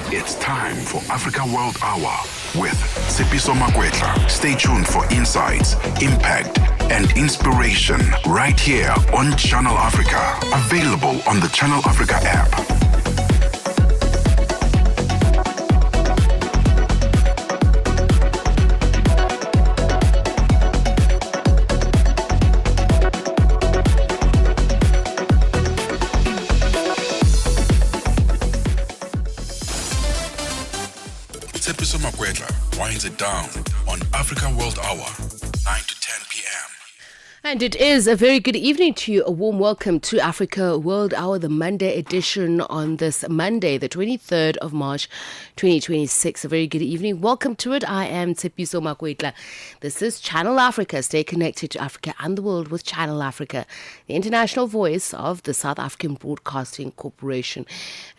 It's time for Africa World Hour with Tsepiso Makwetla. Stay tuned for insights, impact, and inspiration right here on Channel Africa. Available on the Channel Africa app. Tsepiso Makwetla winds it down on Africa World Hour, 9 to 10 p.m. And it is a very good evening to you. A warm welcome to Africa World Hour, the Monday edition on this Monday, the 23rd of March, 2026. A very good evening. Welcome to it. I am Tsepiso Makwetla. This is Channel Africa. Stay connected to Africa and the world with Channel Africa, the international voice of the South African Broadcasting Corporation.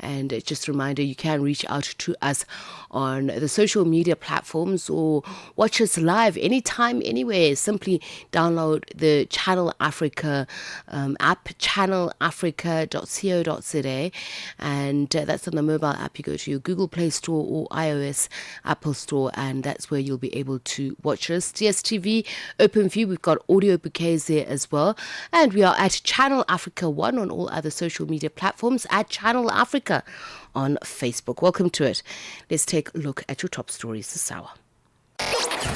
And just a reminder, you can reach out to us on the social media platforms or watch us live anytime, anywhere. Simply download the Channel Africa app, channelafrica.co.za, and that's on the mobile app. You go to your Google Play Store or iOS Apple Store, and that's where you'll be able to watch us. DSTV, OpenView, we've got audio bouquets there as well, and we are at Channel Africa 1 on all other social media platforms, at Channel Africa on Facebook. Welcome to it. Let's take a look at your top stories this hour.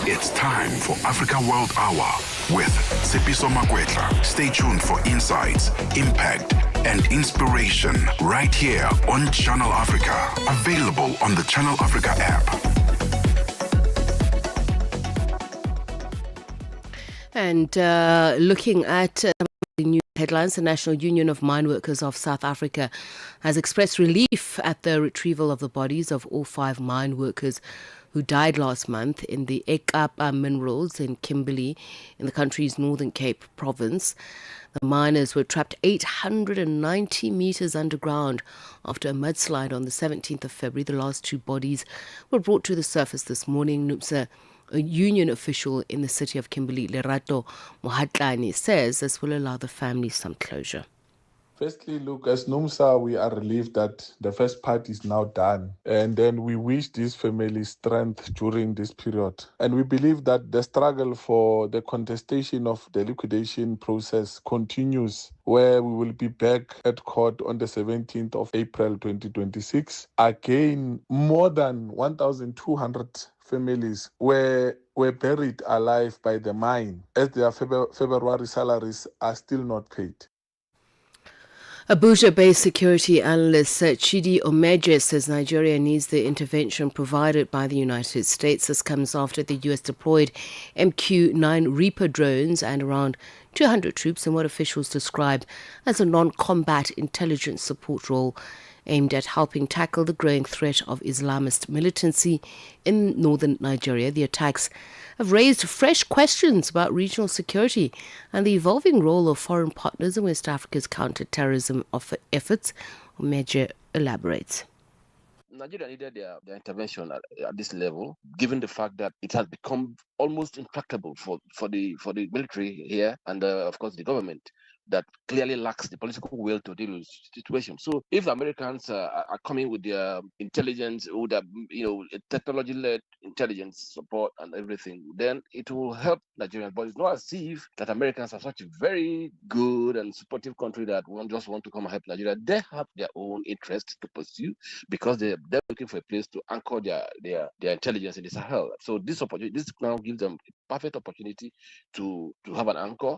It's time for Africa World Hour with Tsepiso Makwetla. Stay tuned for insights, impact, and inspiration right here on Channel Africa. Available on the Channel Africa app. And looking at the new headlines, the National Union of Mine Workers of South Africa has expressed relief at the retrieval of the bodies of all 5 mine workers who died last month in the Ekapa minerals in Kimberley in the country's Northern Cape province. The miners were trapped 890 meters underground after a mudslide on the 17th of February. The last 2 bodies were brought to the surface this morning. NUPSA, a union official in the city of Kimberley, Lerato Mohatlani, says this will allow the family some closure. Firstly, look, as NUMSA, we are relieved that the first part is now done. And then we wish these families strength during this period. And we believe that the struggle for the contestation of the liquidation process continues, where we will be back at court on the 17th of April 2026. Again, more than 1,200 families were buried alive by the mine, as their February salaries are still not paid. Abuja-based security analyst Chidi Omeje says Nigeria needs the intervention provided by the United States. This comes after the U.S. deployed MQ-9 Reaper drones and around 200 troops in what officials described as a non-combat intelligence support role aimed at helping tackle the growing threat of Islamist militancy in northern Nigeria. The attacks have raised fresh questions about regional security and the evolving role of foreign partners in West Africa's counter-terrorism efforts. Major elaborates. Nigeria needed their intervention at this level, given the fact that it has become almost intractable for the military here and, of course, the government that clearly lacks the political will to deal with the situation. So if the Americans are coming with their intelligence, or the technology-led intelligence support and everything, then it will help Nigerians. But it's not as if that Americans are such a very good and supportive country that won't just want to come and help Nigeria. They have their own interests to pursue because they're looking for a place to anchor their intelligence in the Sahel. So this now gives them a perfect opportunity to have an anchor.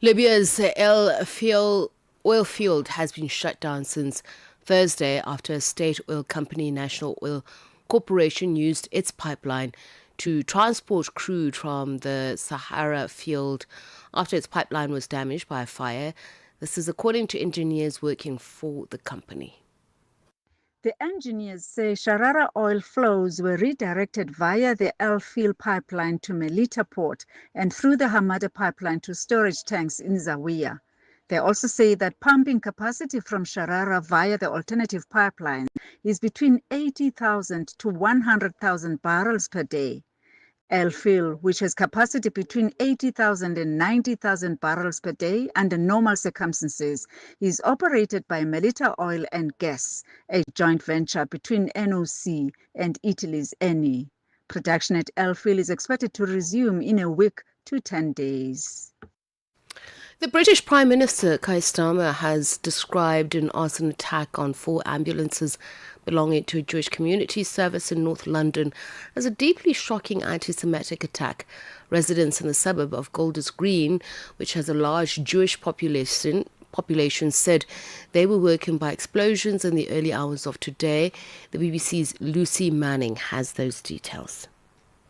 Libya's oil field has been shut down since Thursday after a state oil company, National Oil Corporation, used its pipeline to transport crude from the Sahara field after its pipeline was damaged by a fire. This is according to engineers working for the company. The engineers say Sharara oil flows were redirected via the El Feel pipeline to Melita port and through the Hamada pipeline to storage tanks in Zawiya. They also say that pumping capacity from Sharara via the alternative pipeline is between 80,000 to 100,000 barrels per day. El Feel, which has capacity between 80,000 and 90,000 barrels per day under normal circumstances, is operated by Melita Oil and Gas, a joint venture between NOC and Italy's Eni. Production at El Feel is expected to resume in a week to 10 days. The British Prime Minister Keir Starmer has described an arson attack on 4 ambulances belonging to a Jewish community service in North London as a deeply shocking anti-Semitic attack. Residents in the suburb of Golders Green, which has a large Jewish population, said they were woken by explosions in the early hours of today. The BBC's Lucy Manning has those details.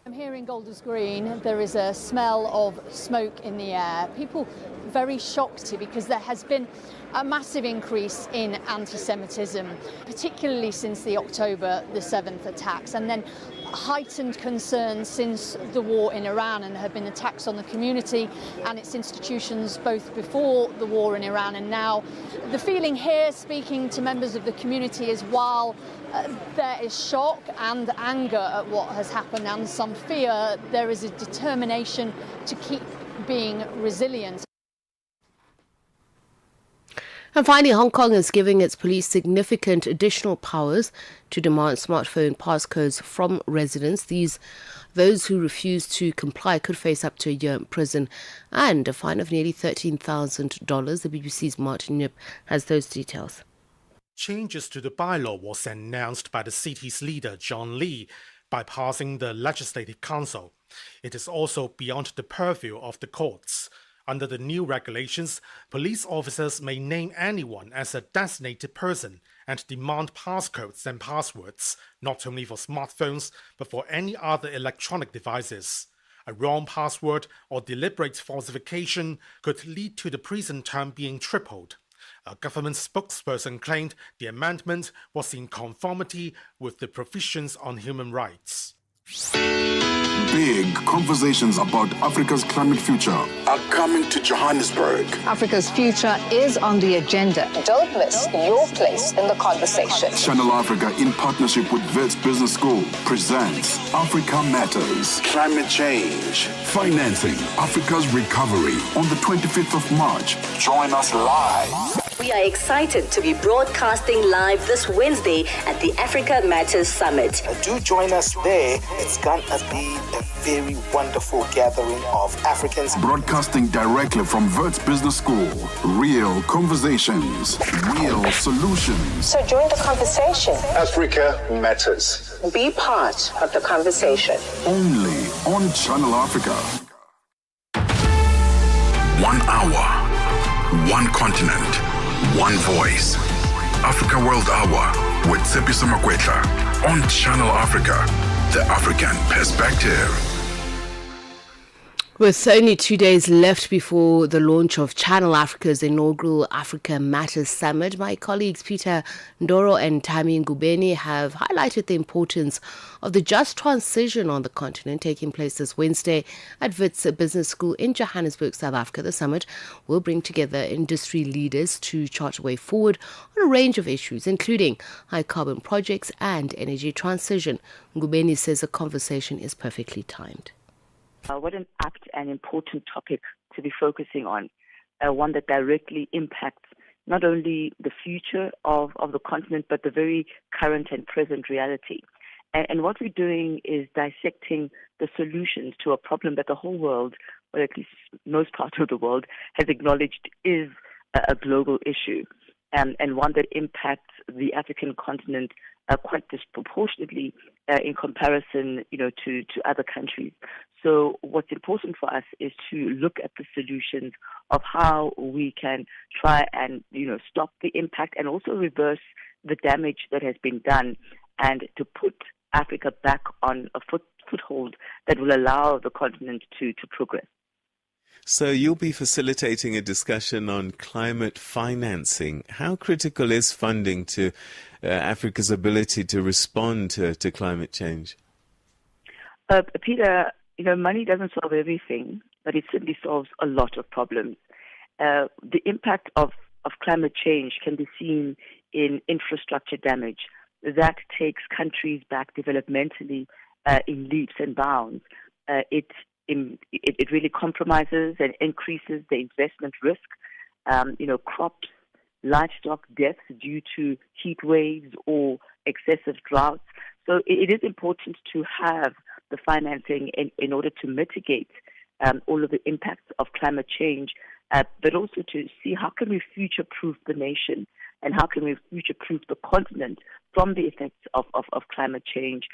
I'm here in Golders Green. There is a smell of smoke in the air. People very shocked because there has been a massive increase in anti-Semitism, particularly since the October the 7th attacks, and then heightened concerns since the war in Iran, and there have been attacks on the community and its institutions both before the war in Iran and now. The feeling here, speaking to members of the community, is while there is shock and anger at what has happened and some fear, there is a determination to keep being resilient. And finally, Hong Kong is giving its police significant additional powers to demand smartphone passcodes from residents. Those who refuse to comply could face up to a year in prison and a fine of nearly $13,000. The BBC's Martin Yip has those details. Changes to the bylaw was announced by the city's leader, John Lee, bypassing the Legislative Council. It is also beyond the purview of the courts. Under the new regulations, police officers may name anyone as a designated person and demand passcodes and passwords, not only for smartphones, but for any other electronic devices. A wrong password or deliberate falsification could lead to the prison term being tripled. A government spokesperson claimed the amendment was in conformity with the provisions on human rights. Big conversations about Africa's climate future are coming to Johannesburg. Africa's future is on the agenda. Don't miss your place in the conversation. Channel Africa, in partnership with Wits Business School, presents Africa Matters. Climate change, financing Africa's recovery on the 25th of March. Join us live. We are excited to be broadcasting live this Wednesday at the Africa Matters Summit. Do join us there. It's going to be a very wonderful gathering of Africans. Broadcasting directly from Wits Business School. Real conversations, real solutions. So join the conversation. Africa Matters. Be part of the conversation. Only on Channel Africa. 1 hour, 1 continent, 1 voice. Africa World Hour with Tsepiso Makwetla on Channel Africa, the African perspective. With only 2 days left before the launch of Channel Africa's inaugural Africa Matters Summit, my colleagues Peter Ndoro and Tami Ngubeni have highlighted the importance of the just transition on the continent taking place this Wednesday at Wits Business School in Johannesburg, South Africa. The summit will bring together industry leaders to chart a way forward on a range of issues, including high carbon projects and energy transition. Ngubeni says the conversation is perfectly timed. What an apt and important topic to be focusing on, one that directly impacts not only the future of the continent, but the very current and present reality. And what we're doing is dissecting the solutions to a problem that the whole world, or at least most parts of the world, has acknowledged is a global issue, and one that impacts the African continent quite disproportionately in comparison, to other countries. So what's important for us is to look at the solutions of how we can try and, stop the impact and also reverse the damage that has been done, and to put Africa back on a foothold that will allow the continent to progress. So you'll be facilitating a discussion on climate financing. How critical is funding to Africa's ability to respond to climate change? Peter, money doesn't solve everything, but it certainly solves a lot of problems. The impact of climate change can be seen in infrastructure damage. That takes countries back developmentally in leaps and bounds. it really compromises and increases the investment risk. Crops, livestock deaths due to heat waves or excessive droughts. So it is important to have the financing in order to mitigate all of the impacts of climate change, but also to see how can we future-proof the nation and how can we future-proof the continent from the effects of climate change,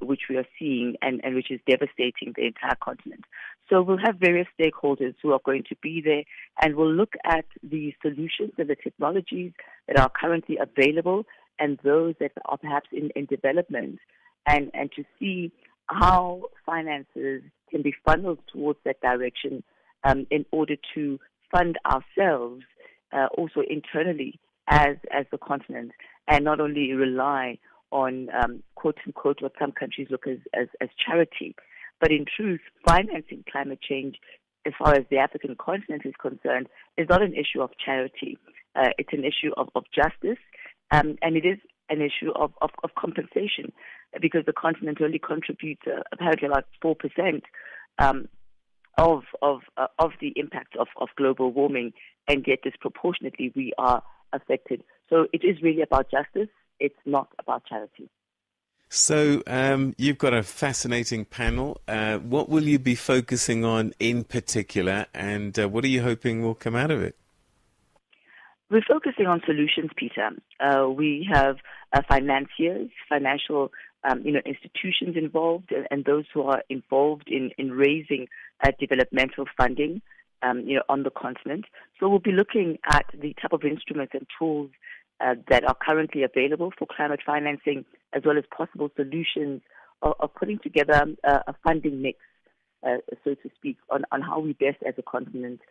which we are seeing and which is devastating the entire continent. So we'll have various stakeholders who are going to be there, and we'll look at the solutions and the technologies that are currently available and those that are perhaps in development, and to see how finances can be funneled towards that direction in order to fund ourselves also internally as the continent, and not only rely on quote unquote what some countries look as charity, but in truth financing climate change as far as the African continent is concerned is not an issue of charity. It's an issue of justice, and it is an issue of compensation, because the continent only contributes apparently about 4% of the impact of global warming, and yet disproportionately we are affected. So it is really about justice. It's not about charity. So you've got a fascinating panel. What will you be focusing on in particular, and what are you hoping will come out of it? We're focusing on solutions, Peter. We have financiers, financial institutions involved, and those who are involved in raising developmental funding on the continent. So we'll be looking at the type of instruments and tools that are currently available for climate financing, as well as possible solutions of putting together a funding mix, so to speak, on how we best as a continent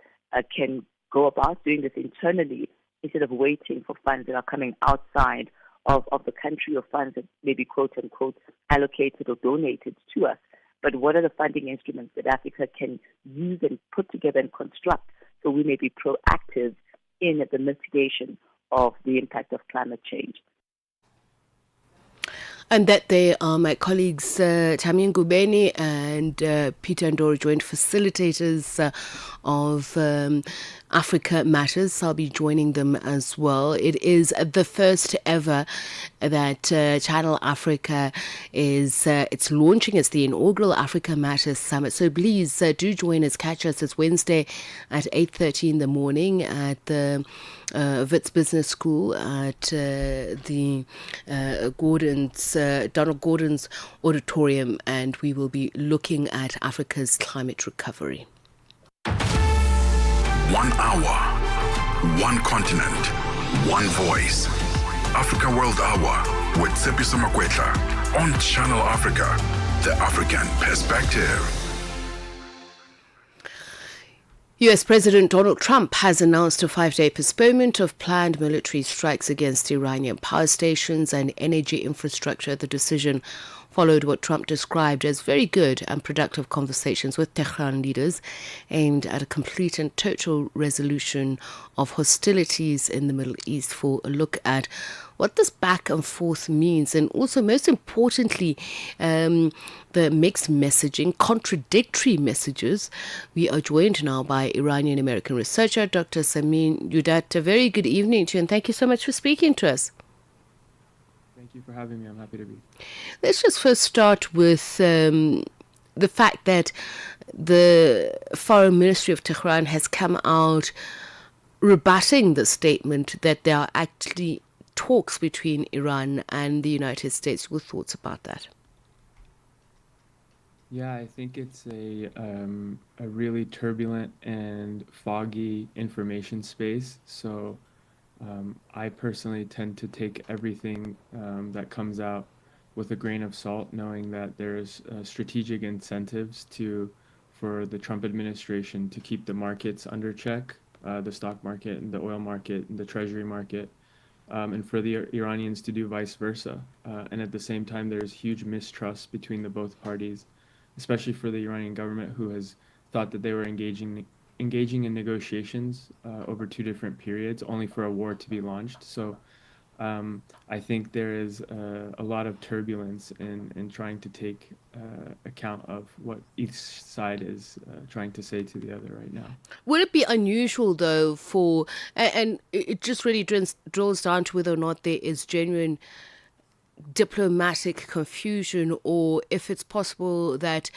can go about doing this internally, instead of waiting for funds that are coming outside of the country, or funds that may be quote unquote allocated or donated to us. But what are the funding instruments that Africa can use and put together and construct so we may be proactive in the mitigation of the impact of climate change? And that they are my colleagues Tami Ngubeni and Peter Ndoro, joint facilitators of Africa Matters. I'll be joining them as well. It is the first ever that Channel Africa is it's launching. It's the inaugural Africa Matters Summit. So please do join us. Catch us. It's Wednesday at 8:30 in the morning at the Wits Business School at the Donald Gordon's Auditorium, and we will be looking at Africa's climate recovery. 1 hour, one continent, one voice. Africa World Hour with Tsepiso Makwetla on Channel Africa, the African perspective. US President Donald Trump has announced a 5-day postponement of planned military strikes against Iranian power stations and energy infrastructure. The decision followed what Trump described as very good and productive conversations with Tehran leaders aimed at a complete and total resolution of hostilities in the Middle East. For a look at what this back and forth means, and also most importantly the mixed messaging, contradictory messages, we are joined now by Iranian American researcher Dr. Samin Yudat. A very good evening to you, and thank you so much for speaking to us. Thank you for having me. I'm happy to be. Let's just first start with the fact that the Foreign Ministry of Tehran has come out rebutting the statement that there are actually talks between Iran and the United States. Your thoughts about that? Yeah, I think it's a really turbulent and foggy information space. So I personally tend to take everything that comes out with a grain of salt, knowing that there's strategic incentives for the Trump administration to keep the markets under check, the stock market and the oil market and the treasury market, and for the Iranians to do vice versa. And at the same time, there's huge mistrust between the both parties, especially for the Iranian government, who has thought that they were engaging in negotiations over 2 different periods, only for a war to be launched. So I think there is a lot of turbulence in trying to take account of what each side is trying to say to the other right now. Would it be unusual, though, and it just really drills down to whether or not there is genuine diplomatic confusion, or if it's possible that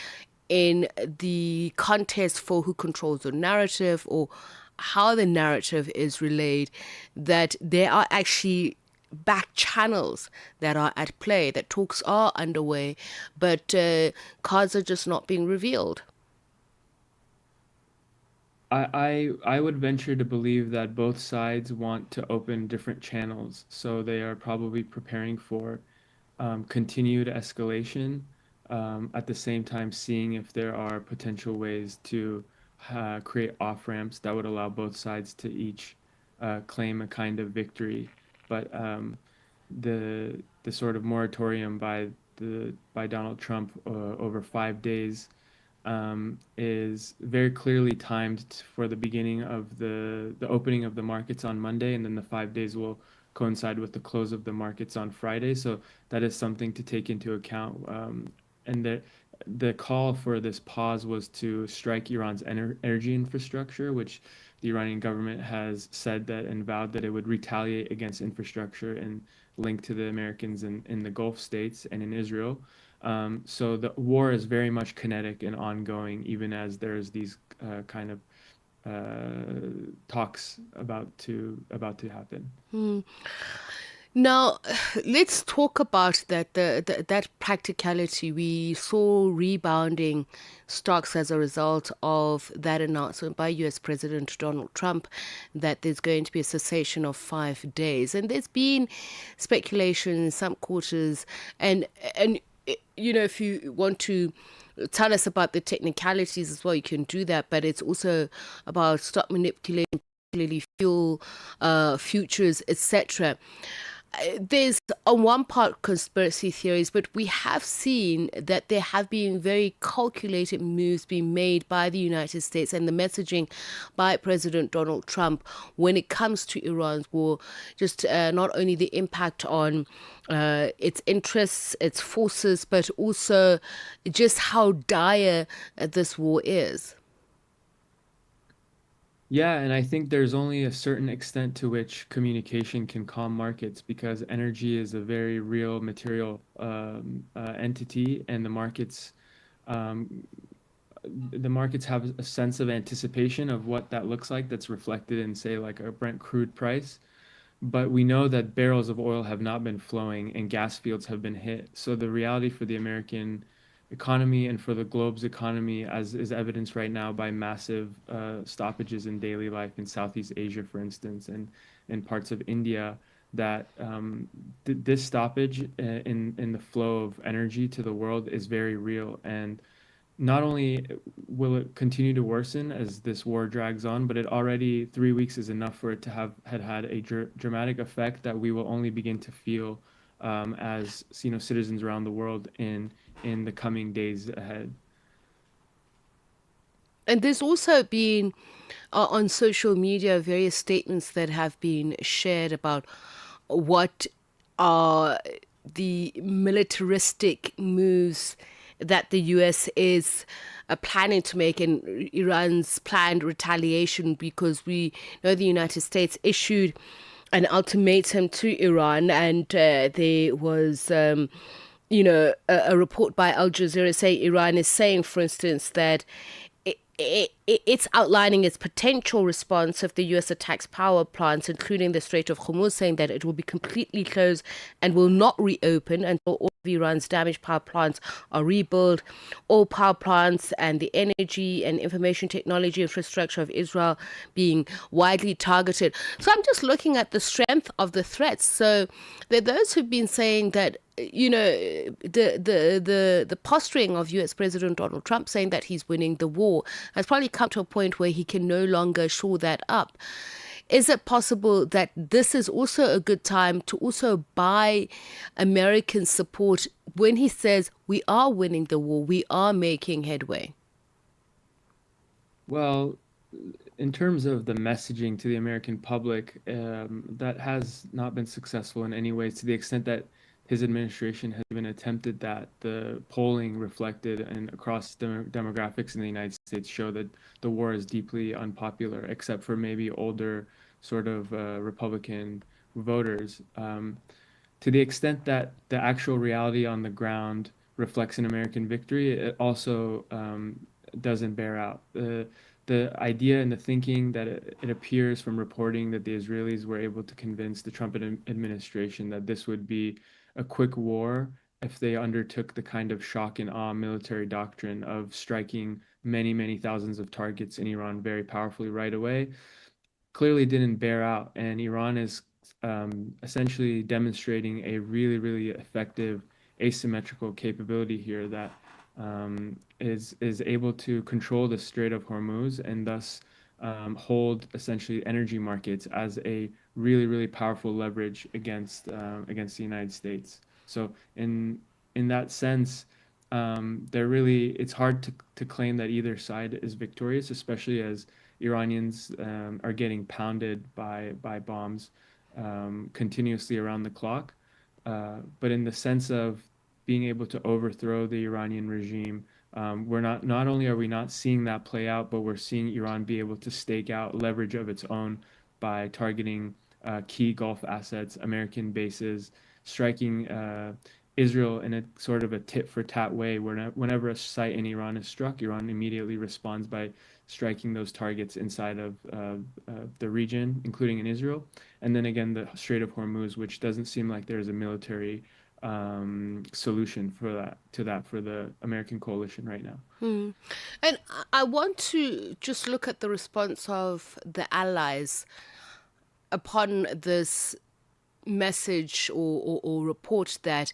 in the contest for who controls the narrative or how the narrative is relayed, that there are actually back channels that are at play, that talks are underway, but cards are just not being revealed. I would venture to believe that both sides want to open different channels, so they are probably preparing for continued escalation, at the same time seeing if there are potential ways to create off-ramps that would allow both sides to each claim a kind of victory. But the sort of moratorium by Donald Trump over 5 days is very clearly timed for the beginning of the opening of the markets on Monday, and then the 5 days will coincide with the close of the markets on Friday. So that is something to take into account. And the call for this pause was to strike Iran's energy infrastructure, which the Iranian government has said that and vowed that it would retaliate against infrastructure and linked to the Americans in the Gulf states and in Israel. So the war is very much kinetic and ongoing, even as there's these kind of talks about to happen. Now, let's talk about that practicality. We saw rebounding stocks as a result of that announcement by US President Donald Trump that there's going to be a cessation of 5 days. And there's been speculation in some quarters, and if you want to tell us about the technicalities as well, you can do that, but it's also about stock manipulating, particularly fuel futures, etc. There's on one part conspiracy theories, but we have seen that there have been very calculated moves being made by the United States and the messaging by President Donald Trump when it comes to Iran's war, just not only the impact on its interests, its forces, but also just how dire this war is. Yeah, and I think there's only a certain extent to which communication can calm markets, because energy is a very real material entity, and um, the markets have a sense of anticipation of what that looks like. That's reflected in, say, like a Brent crude price. But we know that barrels of oil have not been flowing and gas fields have been hit. So the reality for the American economy and for the globe's economy, as is evidenced right now by massive stoppages in daily life in Southeast Asia, for instance, and in parts of India, that this stoppage in the flow of energy to the world is very real. And not only will it continue to worsen as this war drags on, but it already 3 weeks is enough for it to have had a dramatic effect that we will only begin to feel as citizens around the world in the coming days ahead. And there's also been on social media various statements that have been shared about what are the militaristic moves that the US is planning to make, and Iran's planned retaliation, because we know the United States issued an ultimatum to Iran, and there was a report by Al Jazeera saying Iran is saying, for instance, that it's outlining its potential response if the US attacks power plants, including the Strait of Hormuz, saying that it will be completely closed and will not reopen until all of Iran's damaged power plants are rebuilt. All power plants and the energy and information technology infrastructure of Israel being widely targeted. So I'm just looking at the strength of the threats. So there are those who've been saying that the posturing of US President Donald Trump saying that he's winning the war has probably come to a point where he can no longer shore that up. Is it possible that this is also a good time to also buy American support when he says we are winning the war, we are making headway? Well, in terms of the messaging to the American public, that has not been successful in any way to the extent that his administration has even attempted that. The polling reflected and across demographics in the United States show that the war is deeply unpopular, except for maybe older sort of Republican voters. To the extent that the actual reality on the ground reflects an American victory, it also doesn't bear out. The idea and the thinking that it appears from reporting that the Israelis were able to convince the Trump administration that this would be a quick war if they undertook the kind of shock and awe military doctrine of striking many, many thousands of targets in Iran very powerfully right away, clearly didn't bear out. And Iran is essentially demonstrating a really, really effective asymmetrical capability here that is able to control the Strait of Hormuz and thus hold essentially energy markets as a really, really powerful leverage against the United States. So in that sense, it's hard to claim that either side is victorious, especially as Iranians are getting pounded by bombs continuously around the clock. But in the sense of being able to overthrow the Iranian regime, not only are we not seeing that play out, but we're seeing Iran be able to stake out leverage of its own by targeting key Gulf assets, American bases, striking Israel in a sort of a tit-for-tat way. Whenever a site in Iran is struck, Iran immediately responds by striking those targets inside of the region, including in Israel. And then again, the Strait of Hormuz, which doesn't seem like there's a military solution for the American coalition right now. And I want to just look at the response of the allies upon this message or report that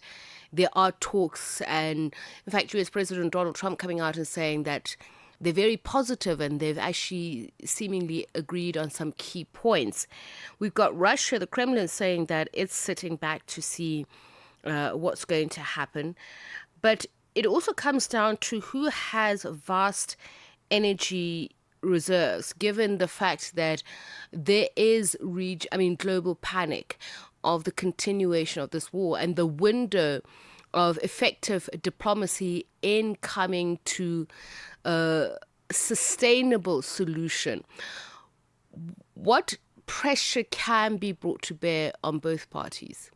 there are talks, and in fact US President Donald Trump coming out and saying that they're very positive and they've actually seemingly agreed on some key points. We've got Russia, the Kremlin, saying that it's sitting back to see what's going to happen. But it also comes down to who has vast energy reserves, given the fact that there is global panic of the continuation of this war and the window of effective diplomacy in coming to a sustainable solution. What pressure can be brought to bear on both parties?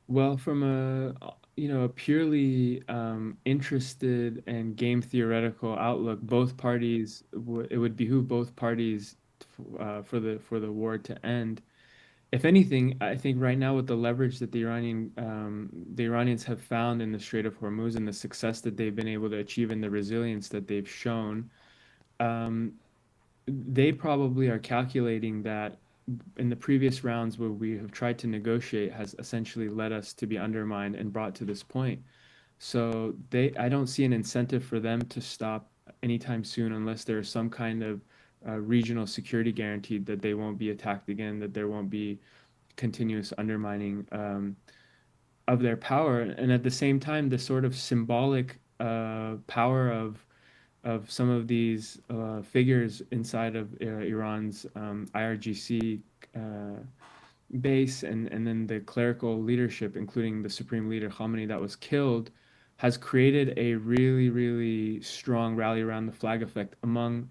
Well, from a purely interested and game theoretical outlook, both parties it would behoove both parties for the war to end. If anything, I think right now with the leverage that the Iranians have found in the Strait of Hormuz and the success that they've been able to achieve and the resilience that they've shown, they probably are calculating that in the previous rounds where we have tried to negotiate has essentially led us to be undermined and brought to this point. So I don't see an incentive for them to stop anytime soon unless there is some kind of regional security guaranteed that they won't be attacked again, that there won't be continuous undermining of their power. And at the same time, the sort of symbolic power of some of these figures inside of Iran's IRGC base and then the clerical leadership, including the Supreme Leader Khamenei that was killed, has created a really, really strong rally around the flag effect among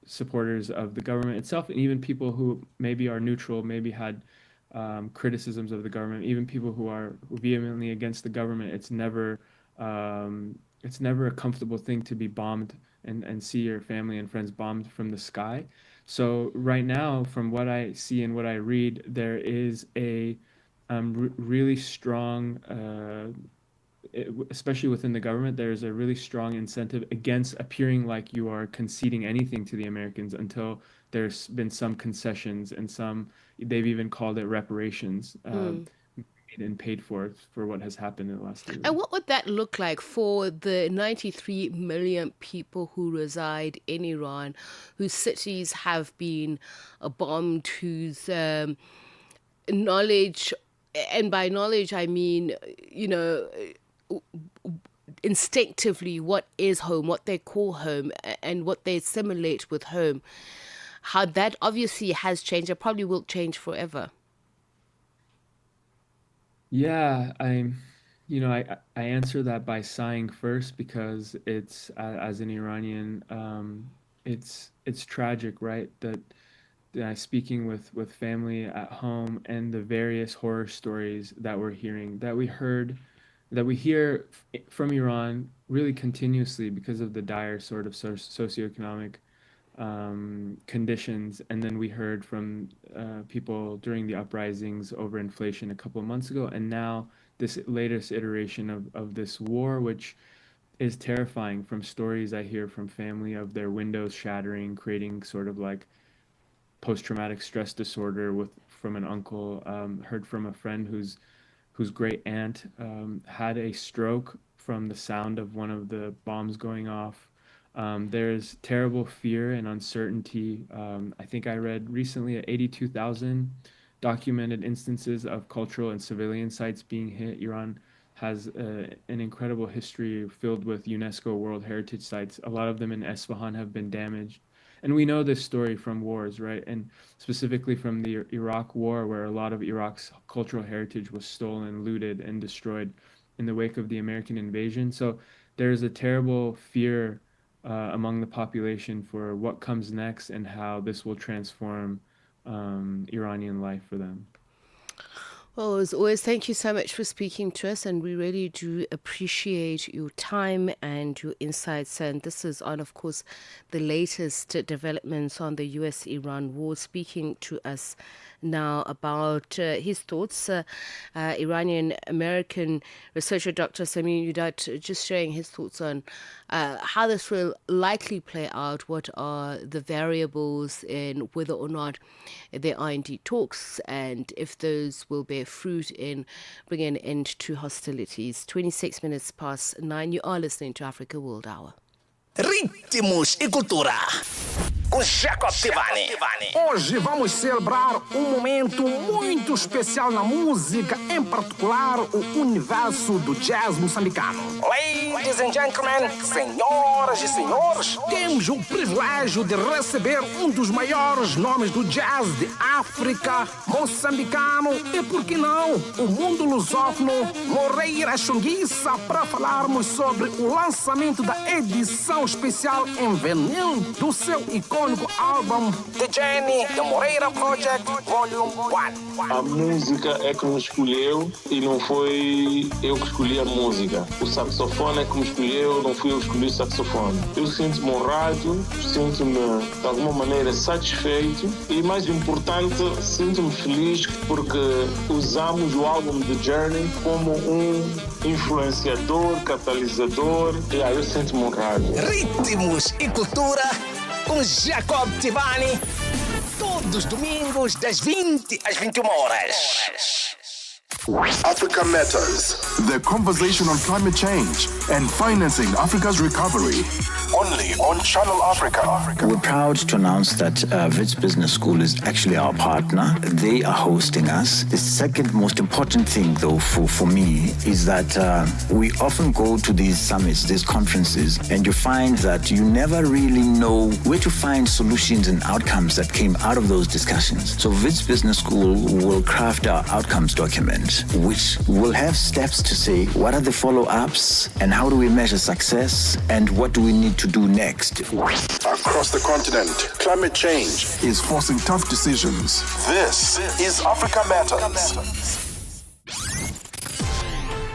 supporters of the government itself, and even people who maybe are neutral, maybe had criticisms of the government, even people who are vehemently against the government. It's never a comfortable thing to be bombed and see your family and friends bombed from the sky. So right now, from what I see and what I read, there is a really strong especially within the government, there's a really strong incentive against appearing like you are conceding anything to the Americans until there's been some concessions and they've even called it reparations and paid for what has happened in the last year. And what would that look like for the 93 million people who reside in Iran, whose cities have been bombed, whose knowledge, and by knowledge I mean, instinctively what is home, what they call home, and what they assimilate with home. How that obviously has changed. It probably will change forever. Yeah, I answer that by sighing first because it's as an Iranian, it's tragic, right? That speaking with family at home and the various horror stories that we're hearing, that we hear from Iran really continuously because of the dire sort of socioeconomic conditions. And then we heard from people during the uprisings over inflation a couple of months ago, and now this latest iteration of this war, which is terrifying from stories I hear from family of their windows shattering, creating sort of like post-traumatic stress disorder from an uncle. Heard from a friend whose great aunt had a stroke from the sound of one of the bombs going off. There's terrible fear and uncertainty. I think I read recently 82,000 documented instances of cultural and civilian sites being hit. Iran has an incredible history filled with UNESCO World Heritage Sites. A lot of them in Esfahan have been damaged. And we know this story from wars, right? And specifically from the Iraq War, where a lot of Iraq's cultural heritage was stolen, looted, and destroyed in the wake of the American invasion. So there's a terrible fear among the population for what comes next and how this will transform Iranian life for them. Well, as always, thank you so much for speaking to us, and we really do appreciate your time and your insights. And this is on, of course, the latest developments on the US-Iran war, speaking to us now about his thoughts. Iranian-American researcher Dr. Samir Yudat just sharing his thoughts on how this will likely play out, what are the variables in whether or not there are indeed talks, and if those will bear fruit in bringing an end to hostilities. 26 minutes past 9, you are listening to Africa World Hour. Ritmos e cultura com Jacob Tivani. Hoje vamos celebrar um momento muito especial na música, em particular o universo do jazz moçambicano. Ladies and gentlemen, senhoras e senhores, temos o privilégio de receber um dos maiores nomes do jazz de África, moçambicano e, por que não, o mundo lusófono, Moreira Xunguiça, para falarmos sobre o lançamento da edição especial em vinil do seu icônico álbum The Journey, The Moreira Project, Volume 1. A música é que me escolheu e não foi eu que escolhi a música. O saxofone é que me escolheu, não fui eu que escolhi o saxofone. Eu sinto-me honrado, sinto-me de alguma maneira satisfeito e, mais importante, sinto-me feliz porque usamos o álbum The Journey como um influenciador, catalisador e eu sinto-me honrado. Ritmos e cultura com Jacob Tivani, todos os domingos das 20 às 21 horas. Africa Matters, the conversation on climate change and financing Africa's recovery. Only on Channel Africa. We're proud to announce that Wits Business School is actually our partner. They are hosting us. The second most important thing, though, for me, is that we often go to these summits, these conferences, and you find that you never really know where to find solutions and outcomes that came out of those discussions. So Wits Business School will craft our outcomes document, which will have steps to say what are the follow-ups and how do we measure success and what do we need to do next. Across the continent, climate change is forcing tough decisions. This is Africa Matters.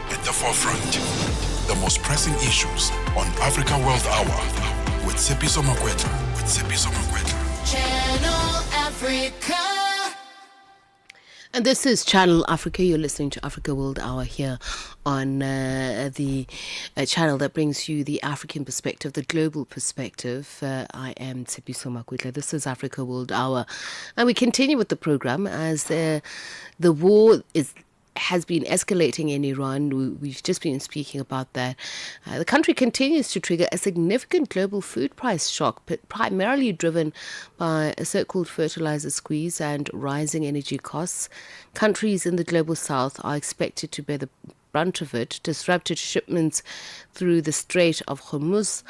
At the forefront, the most pressing issues on Africa World Hour with Tsepiso Makwetla. Channel Africa. And this is Channel Africa. You're listening to Africa World Hour here on the channel that brings you the African perspective, the global perspective. I am Tsepiso Makwetla. This is Africa World Hour. And we continue with the program as the war has been escalating in Iran. We've just been speaking about that. The country continues to trigger a significant global food price shock, but primarily driven by a so-called fertilizer squeeze and rising energy costs. Countries in the global south are expected to bear the brunt of it. Disrupted shipments through the Strait of Hormuz,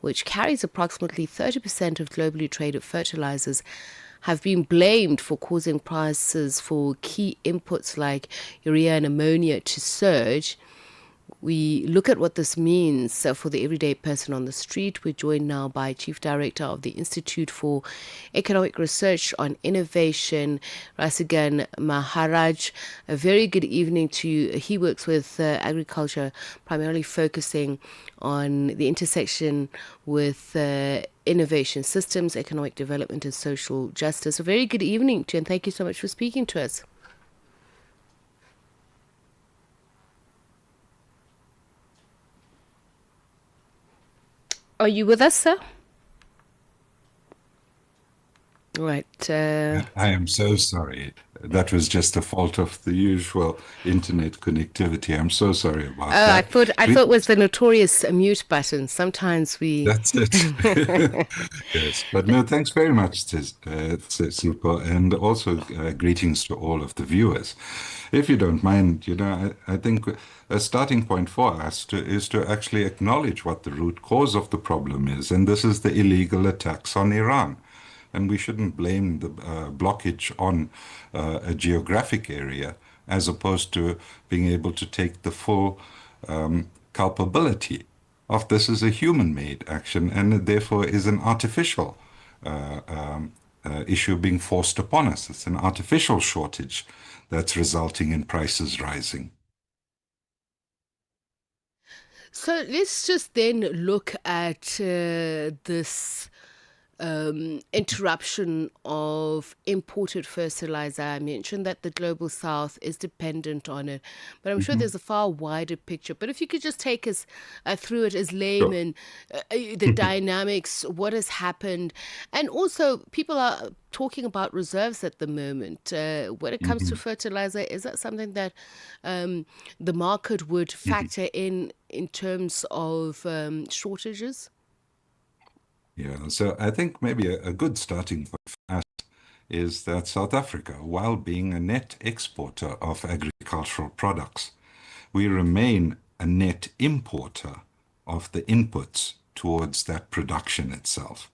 which carries approximately 30% of globally traded fertilizers, have been blamed for causing prices for key inputs like urea and ammonia to surge. We look at what this means for the everyday person on the street. We're joined now by Chief Director of the Institute for Economic Research on Innovation, Rasigan Maharaj. A very good evening to you. He works with agriculture, primarily focusing on the intersection with innovation systems, economic development and social justice. A very good evening to you, and thank you so much for speaking to us. Are you with us, sir? Right. I am so sorry. That was just a fault of the usual internet connectivity. I'm so sorry about that. I thought it was the notorious mute button. Sometimes we... That's it. Yes. But no, thanks very much, Tshepo, and also greetings to all of the viewers. If you don't mind, I think a starting point for us is to actually acknowledge what the root cause of the problem is, and this is the illegal attacks on Iran. And we shouldn't blame the blockage on a geographic area as opposed to being able to take the full culpability of this as a human-made action, and it therefore is an artificial issue being forced upon us. It's an artificial shortage that's resulting in prices rising. So let's just then look at this interruption of imported fertilizer. I mentioned that the Global South is dependent on it, but I'm sure there's a far wider picture. But if you could just take us through it as laymen, the dynamics, what has happened, and also people are talking about reserves at the moment. When it comes to fertilizer, is that something that the market would factor in terms of shortages? Yeah, so I think maybe a good starting point for us is that South Africa, while being a net exporter of agricultural products, we remain a net importer of the inputs towards that production itself.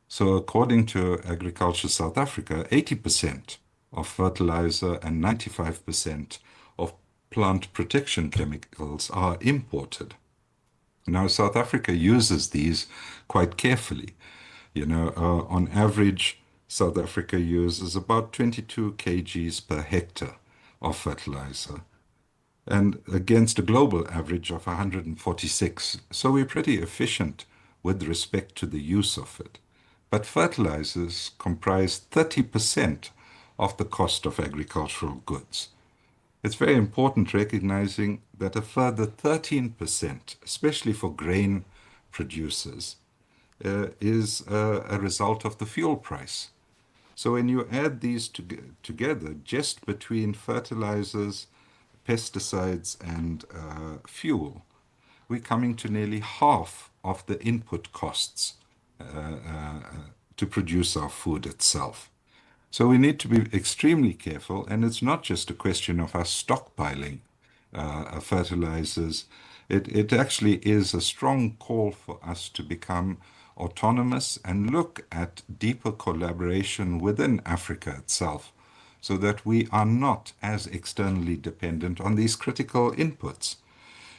So according to Agriculture South Africa, 80% of fertilizer and 95% of plant protection chemicals are imported. Now, South Africa uses these quite carefully. On average, South Africa uses about 22 kgs per hectare of fertilizer, and against a global average of 146. So we're pretty efficient with respect to the use of it. But fertilizers comprise 30% of the cost of agricultural goods. It's very important recognizing that a further 13%, especially for grain producers, is a result of the fuel price. So when you add these together, just between fertilizers, pesticides, and fuel, we're coming to nearly half of the input costs to produce our food itself. So we need to be extremely careful, and it's not just a question of us stockpiling fertilizers. It actually is a strong call for us to become autonomous and look at deeper collaboration within Africa itself so that we are not as externally dependent on these critical inputs.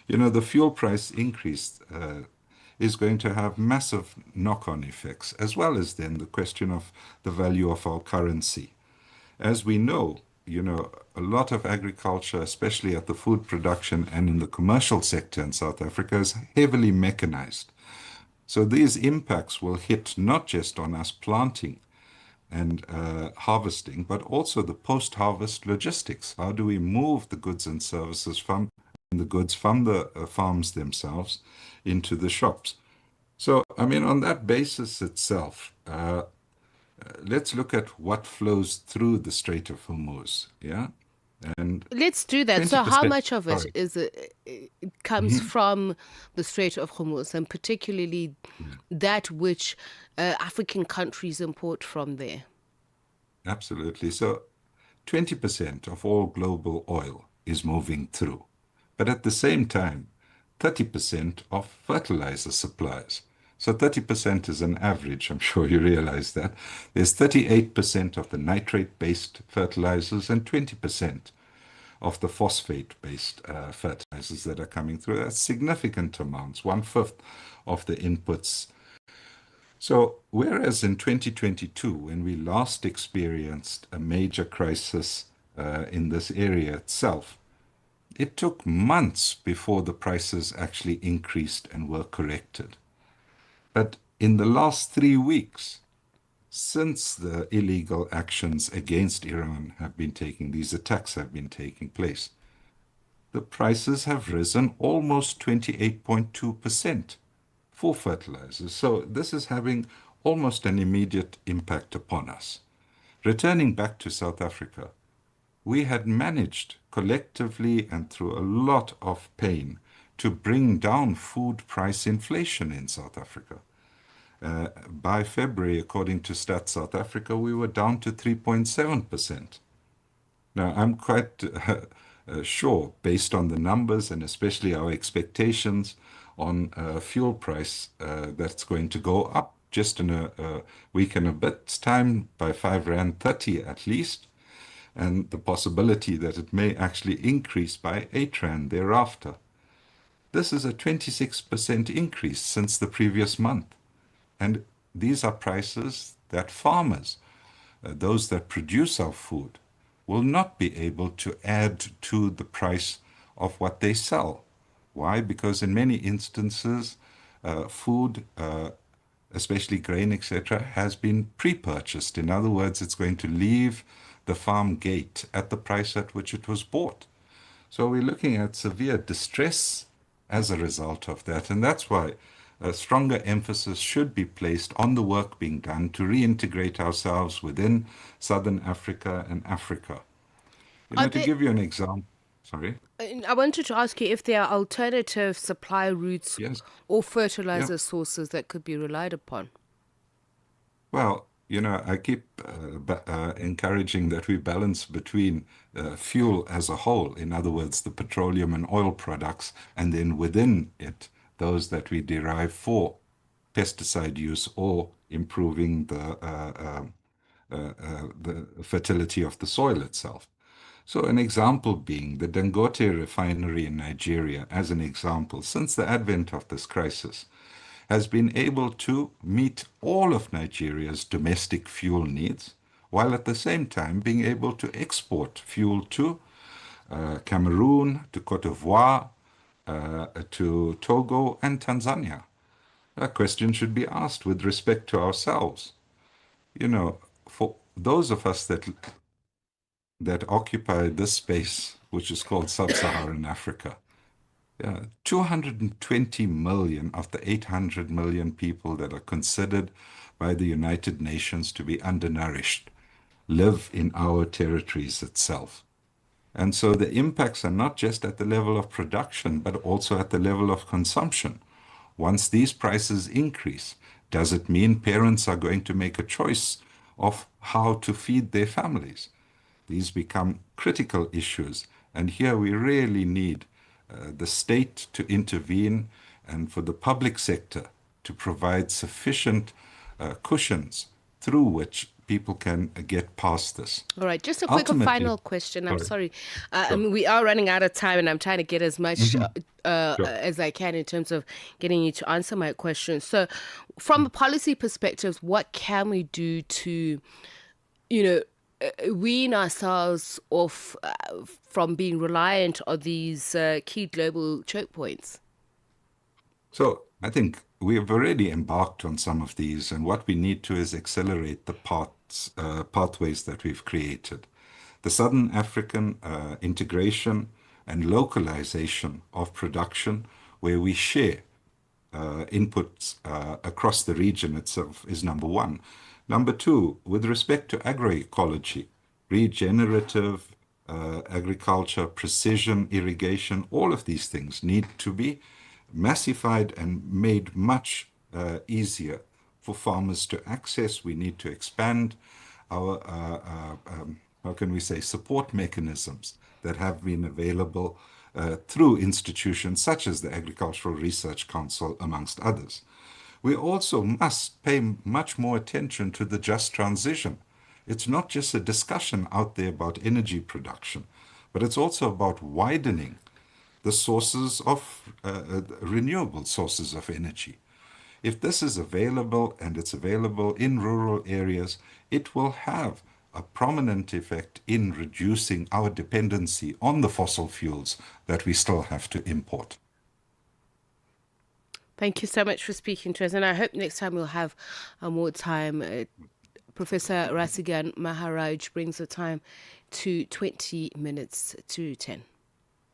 The fuel price increase is going to have massive knock-on effects, as well as then the question of the value of our currency. As we know, a lot of agriculture, especially at the food production and in the commercial sector in South Africa, is heavily mechanized. So these impacts will hit not just on us planting and harvesting, but also the post-harvest logistics. How do we move the goods and services from the farms themselves into the shops? So, on that basis itself, let's look at what flows through the Strait of Hormuz, yeah? And let's do that. So how much of it comes Mm-hmm. from the Strait of Hormuz, and particularly that which African countries import from there? Absolutely. So 20% of all global oil is moving through. but at the same time, 30% of fertilizer supplies. So 30% is an average, I'm sure you realize that. There's 38% of the nitrate-based fertilizers and 20% of the phosphate-based fertilizers that are coming through. That's significant amounts, 1/5 of the inputs. So whereas in 2022, when we last experienced a major crisis in this area itself, it took months before the prices actually increased and were corrected. But in the last 3 weeks, since the illegal actions against Iran have been taking, these attacks have been taking place, the prices have risen almost 28.2% for fertilizers. So this is having almost an immediate impact upon us. Returning back to South Africa, we had managed collectively and through a lot of pain to bring down food price inflation in South Africa. By February, according to Stats South Africa, we were down to 3.7%. Now, I'm quite sure, based on the numbers and especially our expectations on fuel price, that's going to go up just in a week and a bit's time by 5 Rand 30 at least, and the possibility that it may actually increase by 8 Rand thereafter. This is a 26% increase since the previous month. And these are prices that farmers, those that produce our food, will not be able to add to the price of what they sell. Why? Because in many instances, food, especially grain, etc., has been pre-purchased. In other words, it's going to leave the farm gate at the price at which it was bought. So we're looking at severe distress as a result of that. And that's why a stronger emphasis should be placed on the work being done to reintegrate ourselves within Southern Africa and Africa. To give you an example, sorry? I wanted to ask you if there are alternative supply routes or fertilizer sources that could be relied upon. Well, I keep encouraging that we balance between fuel as a whole, in other words, the petroleum and oil products, and then within it, those that we derive for pesticide use or improving the fertility of the soil itself. So an example being the Dangote refinery in Nigeria, as an example, since the advent of this crisis, has been able to meet all of Nigeria's domestic fuel needs, while at the same time being able to export fuel to Cameroon, to Cote d'Ivoire, to Togo and Tanzania. A question should be asked with respect to ourselves. For those of us that occupy this space, which is called Sub-Saharan Africa, 220 million of the 800 million people that are considered by the United Nations to be undernourished live in our territories itself. And so the impacts are not just at the level of production, but also at the level of consumption. Once these prices increase, does it mean parents are going to make a choice of how to feed their families? These become critical issues. And here we really need the state to intervene and for the public sector to provide sufficient cushions through which people can get past this. All right, just a quick final question. I'm sorry. Sure. We are running out of time, and I'm trying to get as much as I can in terms of getting you to answer my question. So from a policy perspective, what can we do to, wean ourselves off from being reliant on these key global choke points? So I think we have already embarked on some of these, and what we need to is accelerate the pathways that we've created. The Southern African integration and localization of production, where we share inputs across the region itself, is number one. Number two, with respect to agroecology, regenerative agriculture, precision irrigation, all of these things need to be massified and made much easier for farmers to access. We need to expand our, support mechanisms that have been available through institutions such as the Agricultural Research Council, amongst others. We also must pay much more attention to the just transition. It's not just a discussion out there about energy production, but it's also about widening the sources of renewable sources of energy. If this is available and it's available in rural areas, it will have a prominent effect in reducing our dependency on the fossil fuels that we still have to import. Thank you so much for speaking to us, and I hope next time we'll have more time. Professor Rasigan Maharaj brings the time to 20 minutes to 10.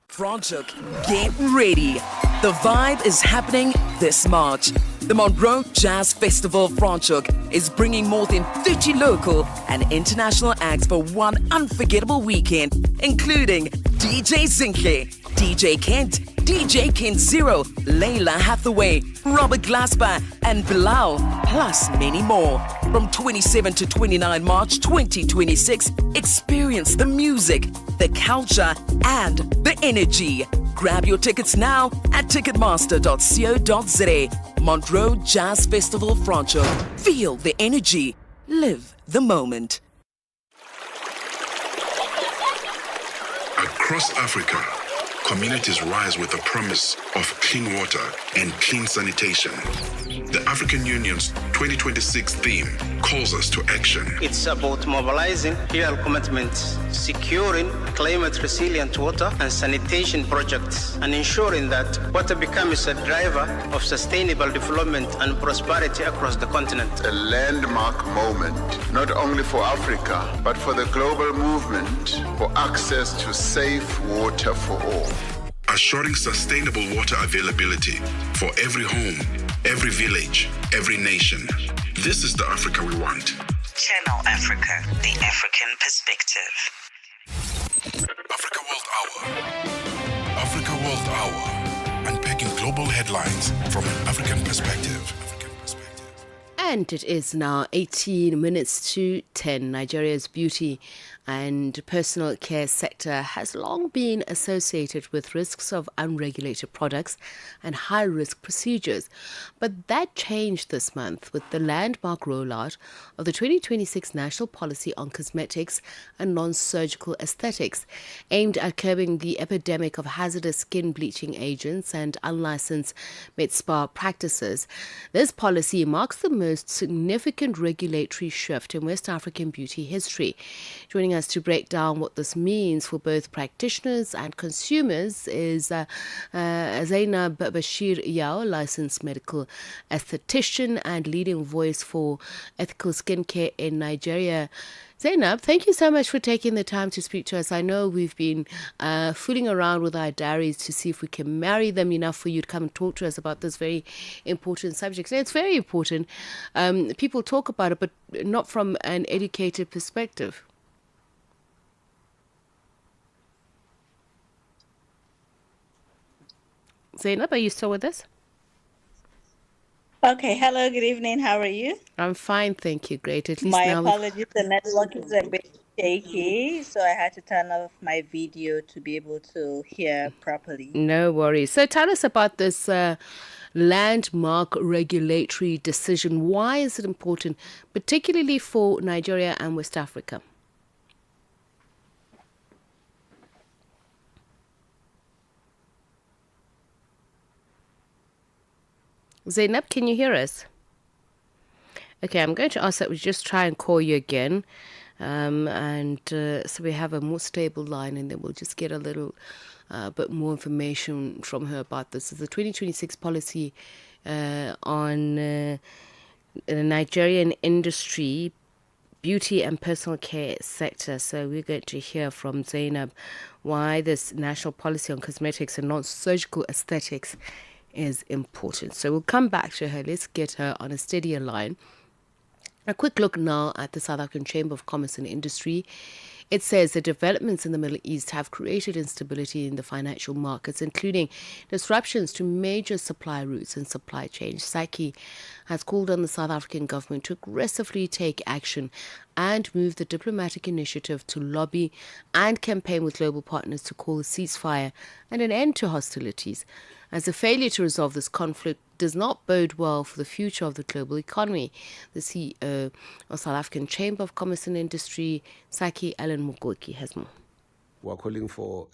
Franschhoek, get ready. The vibe is happening this March. The Monroe Jazz Festival Franschhoek is bringing more than 30 local and international acts for one unforgettable weekend, including DJ Zinke, DJ Kent, DJ Kent Zero, Layla Hathaway, Robert Glasper, and Bilal, plus many more. From 27 to 29 March 2026, experience the music, the culture, and the energy. Grab your tickets now at ticketmaster.co.za. Monroe Jazz Festival Franschhoek. Feel the energy. Live the moment. Across Africa, communities rise with the promise of clean water and clean sanitation. The African Union's 2026 theme calls us to action. It's about mobilizing real commitments, securing climate-resilient water and sanitation projects, and ensuring that water becomes a driver of sustainable development and prosperity across the continent. A landmark moment, not only for Africa, but for the global movement for access to safe water for all. Assuring sustainable water availability for every home, every village, every nation. This is the Africa we want. Channel Africa, the African perspective. Africa World Hour. Africa World Hour. Unpacking global headlines from an African perspective. And it is now 18 minutes to 10. Nigeria's beauty and personal care sector has long been associated with risks of unregulated products and high-risk procedures. But that changed this month with the landmark rollout of the 2026 National Policy on Cosmetics and Non-Surgical Aesthetics, aimed at curbing the epidemic of hazardous skin bleaching agents and unlicensed med spa practices. This policy marks the most significant regulatory shift in West African beauty history. Joining us to break down what this means for both practitioners and consumers is Zainab Bashir Yao, licensed medical esthetician and leading voice for ethical skincare in Nigeria. Zainab, thank you so much for taking the time to speak to us. I know we've been fooling around with our diaries to see if we can marry them enough for you to come and talk to us about this very important subject. It's very important. People talk about it, but not from an educated perspective. Zainab, are you still with us? Okay, hello, good evening. How are you? I'm fine, thank you. Great. At least My now apologies, the network is a bit shaky, so I had to turn off my video to be able to hear properly. No worries. So tell us about this landmark regulatory decision. Why is it important, particularly for Nigeria and West Africa? Zainab, can you hear us? Okay, I'm going to ask that we just try and call you again. So we have a more stable line, and then we'll just get a little bit more information from her about this. It's the 2026 policy on the Nigerian industry, beauty and personal care sector. So we're going to hear from Zainab why this national policy on cosmetics and non-surgical aesthetics is important. So we'll come back to her. Let's get her on a steadier line. A quick look now at the South African Chamber of Commerce and Industry. It says the developments in the Middle East have created instability in the financial markets, including disruptions to major supply routes and supply chains. Psyche has called on the South African government to aggressively take action and move the diplomatic initiative to lobby and campaign with global partners to call a ceasefire and an end to hostilities, as the failure to resolve this conflict does not bode well for the future of the global economy. The CEO of South African Chamber of Commerce and Industry, Saki Alan Mugoki, has more. We are calling for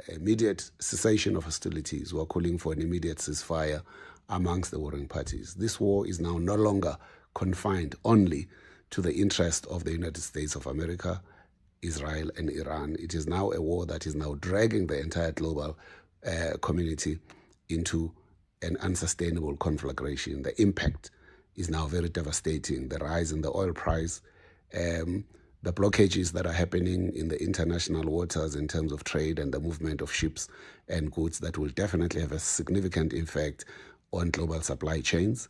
immediate cessation of hostilities. We are calling for an immediate ceasefire amongst the warring parties. This war is now no longer confined only to the interest of the United States of America, Israel and Iran. It is now a war that is now dragging the entire global community into an unsustainable conflagration. The impact is now very devastating. The rise in the oil price, the blockages that are happening in the international waters in terms of trade and the movement of ships and goods that will definitely have a significant effect on global supply chains.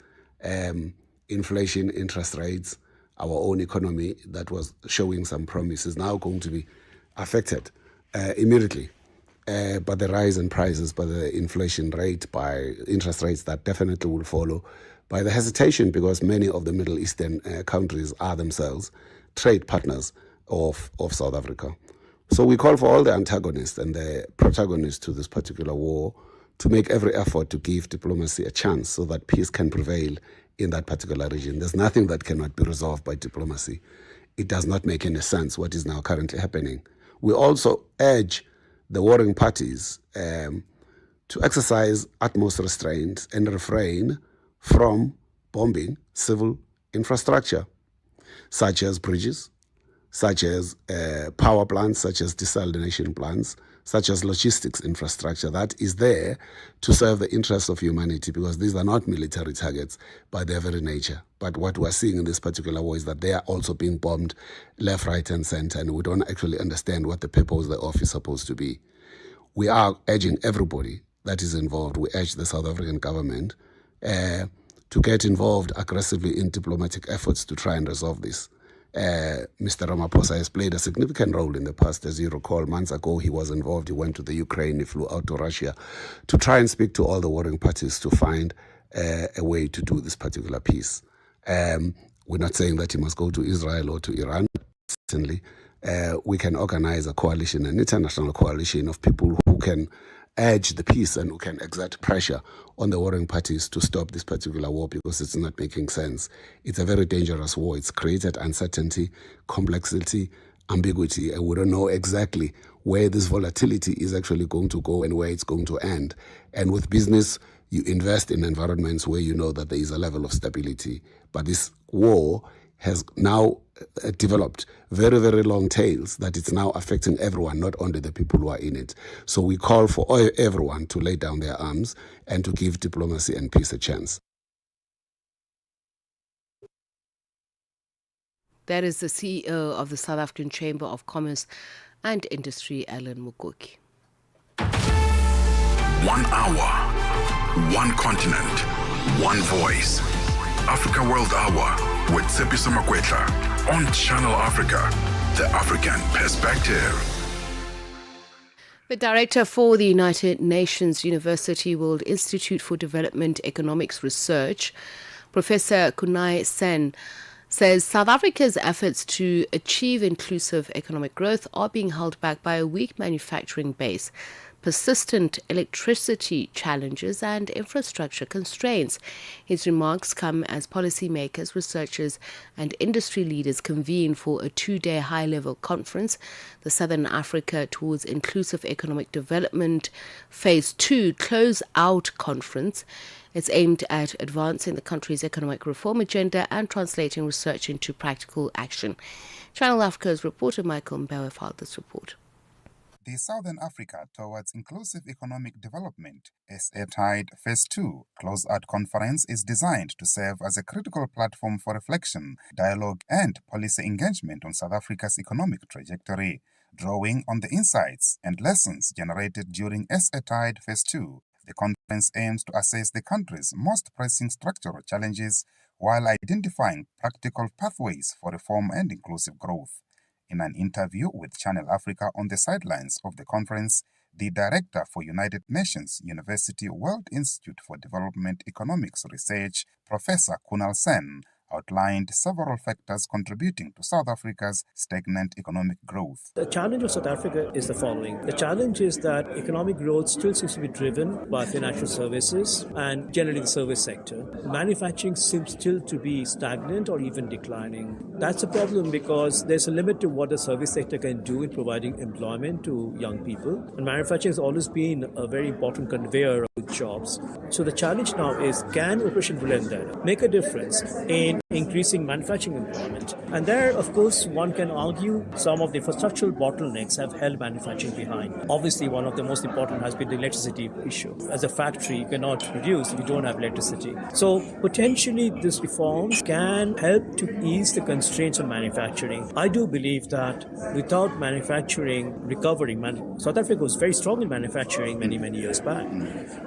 Inflation, interest rates, our own economy that was showing some promise is now going to be affected immediately by the rise in prices, by the inflation rate, by interest rates that definitely will follow, by the hesitation because many of the Middle Eastern countries are themselves trade partners of South Africa. So we call for all the antagonists and the protagonists to this particular war to make every effort to give diplomacy a chance so that peace can prevail in that particular region. There's nothing that cannot be resolved by diplomacy. It does not make any sense what is now currently happening. We also urge the warring parties to exercise utmost restraint and refrain from bombing civil infrastructure, such as bridges, such as power plants, such as desalination plants, such as logistics infrastructure that is there to serve the interests of humanity, because these are not military targets by their very nature. But what we're seeing in this particular war is that they are also being bombed left, right, and center, and we don't actually understand what the purpose thereof is supposed to be. We are urging everybody that is involved, we urge the South African government to get involved aggressively in diplomatic efforts to try and resolve this. Mr. Ramaphosa has played a significant role in the past. As you recall, months ago he was involved. He went to the Ukraine, he flew out to Russia to try and speak to all the warring parties to find a way to do this particular peace. We're not saying that he must go to Israel or to Iran. Certainly, we can organize a coalition, an international coalition of people who can urge the peace and who can exert pressure on the warring parties to stop this particular war, because it's not making sense. It's a very dangerous war. It's created uncertainty, complexity, ambiguity, and we don't know exactly where this volatility is actually going to go and where it's going to end. And with business, you invest in environments where you know that there is a level of stability. But this war has now developed very, very long tails that it's now affecting everyone, not only the people who are in it. So we call for everyone to lay down their arms and to give diplomacy and peace a chance. That is the CEO of the South African Chamber of Commerce and Industry, Alan Mugoki. 1 hour, one continent, one voice. Africa World Hour with Tsepiso Makwetla on Channel Africa, the African perspective. The director for the United Nations University World Institute for Development Economics Research, Professor Kunai Sen, says South Africa's efforts to achieve inclusive economic growth are being held back by a weak manufacturing base, persistent electricity challenges and infrastructure constraints. His remarks come as policymakers, researchers and industry leaders convene for a 2-day high-level conference, the Southern Africa Towards Inclusive Economic Development Phase 2 Close-Out Conference. It's aimed at advancing the country's economic reform agenda and translating research into practical action. Channel Africa's reporter Michael Mbewe filed this report. The Southern Africa Towards Inclusive Economic Development SA-TIDE Phase 2 Close-Out Conference is designed to serve as a critical platform for reflection, dialogue and policy engagement on South Africa's economic trajectory. Drawing on the insights and lessons generated during SA-TIDE Phase 2, the conference aims to assess the country's most pressing structural challenges while identifying practical pathways for reform and inclusive growth. In an interview with Channel Africa on the sidelines of the conference, the Director for United Nations University World Institute for Development Economics Research, Professor Kunal Sen, outlined several factors contributing to South Africa's stagnant economic growth. The challenge of South Africa is the following. The challenge is that economic growth still seems to be driven by financial services and generally the service sector. Manufacturing seems still to be stagnant or even declining. That's a problem because there's a limit to what the service sector can do in providing employment to young people. And manufacturing has always been a very important conveyor of jobs. So the challenge now is, can Operation Bulenda make a difference in increasing manufacturing employment? And there, of course, one can argue some of the infrastructural bottlenecks have held manufacturing behind. Obviously, one of the most important has been the electricity issue. As a factory, you cannot produce if you don't have electricity. So potentially, these reforms can help to ease the constraints of manufacturing. I do believe that without manufacturing recovering, South Africa was very strong in manufacturing many years back,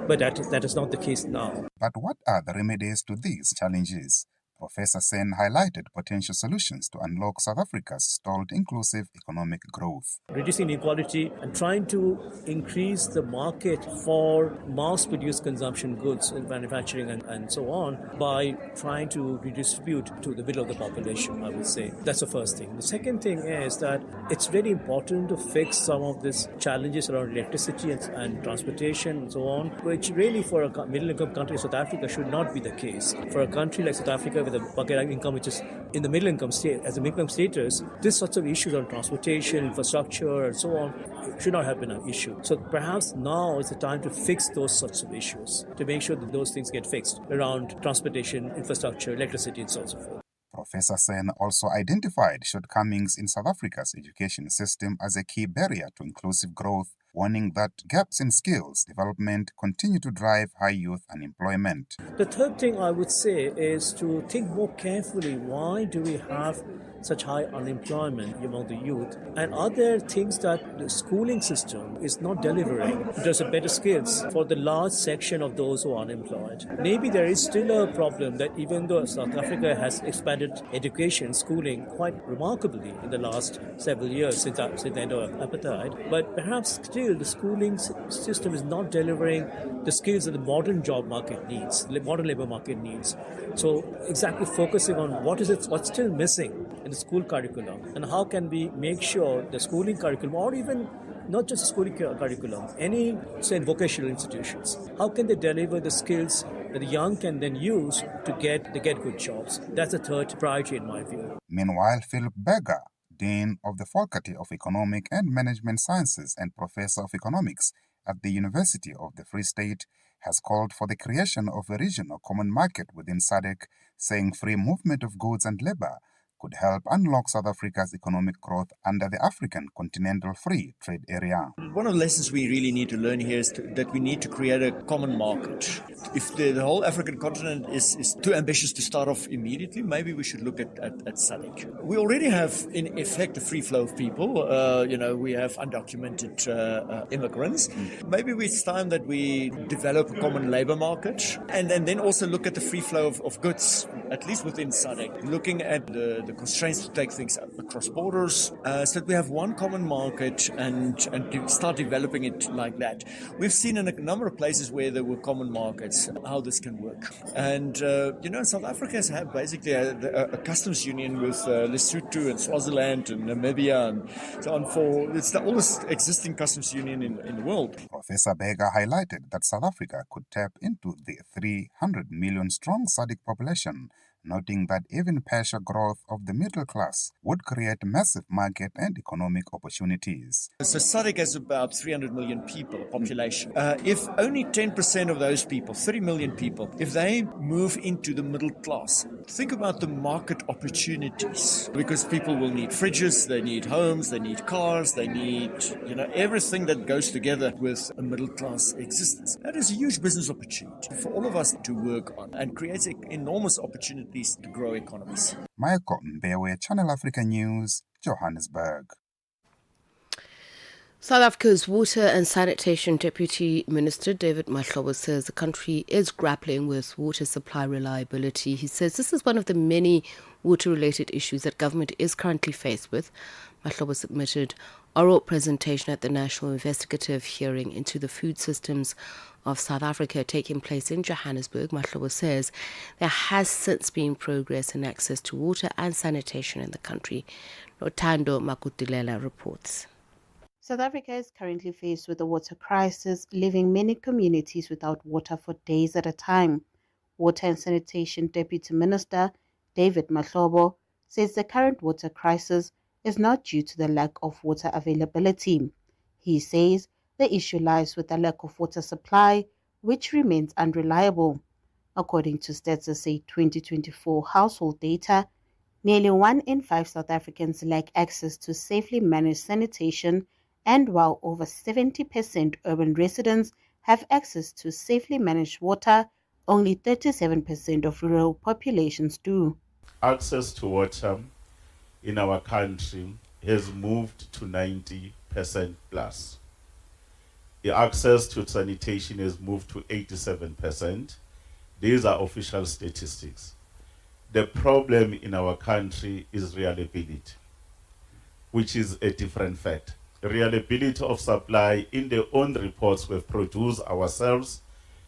but that is not the case now. But what are the remedies to these challenges? Professor Sen highlighted potential solutions to unlock South Africa's stalled inclusive economic growth. Reducing inequality and trying to increase the market for mass-produced consumption goods in manufacturing and so on by trying to redistribute to the middle of the population, I would say. That's the first thing. The second thing is that it's very important to fix some of these challenges around electricity and transportation and so on, which really for a middle-income country, South Africa, should not be the case. For a country like South Africa with a per capita income which is in the middle income state, as a middle income status, this sorts of issues on transportation, infrastructure, and so on should not have been an issue. So perhaps now is the time to fix those sorts of issues, to make sure that those things get fixed around transportation, infrastructure, electricity, and so on and so forth. Professor Sen also identified shortcomings in South Africa's education system as a key barrier to inclusive growth, warning that gaps in skills development continue to drive high youth unemployment. The third thing I would say is to think more carefully, why do we have such high unemployment among the youth? And are there things that the schooling system is not delivering? There's a better skills for the large section of those who are unemployed. Maybe there is still a problem that even though South Africa has expanded education, schooling quite remarkably in the last several years since the end of apartheid, but perhaps still the schooling system is not delivering the skills that the modern job market needs, the modern labor market needs. So exactly focusing on what's still missing in the school curriculum, and how can we make sure the schooling curriculum, or even not just schooling curriculum, any, say, vocational institutions, how can they deliver the skills that the young can then use to get good jobs? That's the third priority in my view. Meanwhile, Philip Berger, Dean of the Faculty of Economic and Management Sciences and Professor of Economics at the University of the Free State, has called for the creation of a regional common market within SADC, saying free movement of goods and labor could help unlock South Africa's economic growth under the African Continental Free Trade Area. One of the lessons we really need to learn here is that we need to create a common market. If the whole African continent is too ambitious to start off immediately, maybe we should look at SADC. We already have, in effect, a free flow of people. We have undocumented immigrants. Maybe it's time that we develop a common labor market and then also look at the free flow of goods, at least within SADC, looking at the constraints to take things across borders, so that we have one common market and to start developing it like that. We've seen in a number of places where there were common markets how this can work. And, South Africa has had basically a customs union with Lesotho and Swaziland and Namibia and so on. It's the oldest existing customs union in the world. Professor Berger highlighted that South Africa could tap into the 300 million strong SADC population, noting that even partial growth of the middle class would create massive market and economic opportunities. So SADC has about 300 million people, population. If only 10% of those people, 30 million people, if they move into the middle class, think about the market opportunities. Because people will need fridges, they need homes, they need cars, they need, everything that goes together with a middle class existence. That is a huge business opportunity for all of us to work on and creates enormous opportunities to grow economies. Michael Mbewe, Channel Africa News, Johannesburg. South Africa's Water and Sanitation Deputy Minister David Mahlobo says the country is grappling with water supply reliability. He says this is one of the many water-related issues that government is currently faced with. Mahlobo submitted oral presentation at the National Investigative Hearing into the Food Systems of South Africa taking place in Johannesburg. Mahlobo says there has since been progress in access to water and sanitation in the country. Notando Makutilela reports. South Africa is currently faced with a water crisis, leaving many communities without water for days at a time. Water and Sanitation Deputy Minister David Mahlobo says the current water crisis is not due to the lack of water availability. He says the issue lies with the lack of water supply, which remains unreliable. According to Stats SA 2024 household data, nearly 1 in 5 South Africans lack access to safely managed sanitation, and while over 70% urban residents have access to safely managed water, only 37% of rural populations do. Access to water in our country has moved to 90% plus. The access to sanitation has moved to 87%. These are official statistics. The problem in our country is reliability, which is a different fact. Reliability of supply in the own reports we've produced ourselves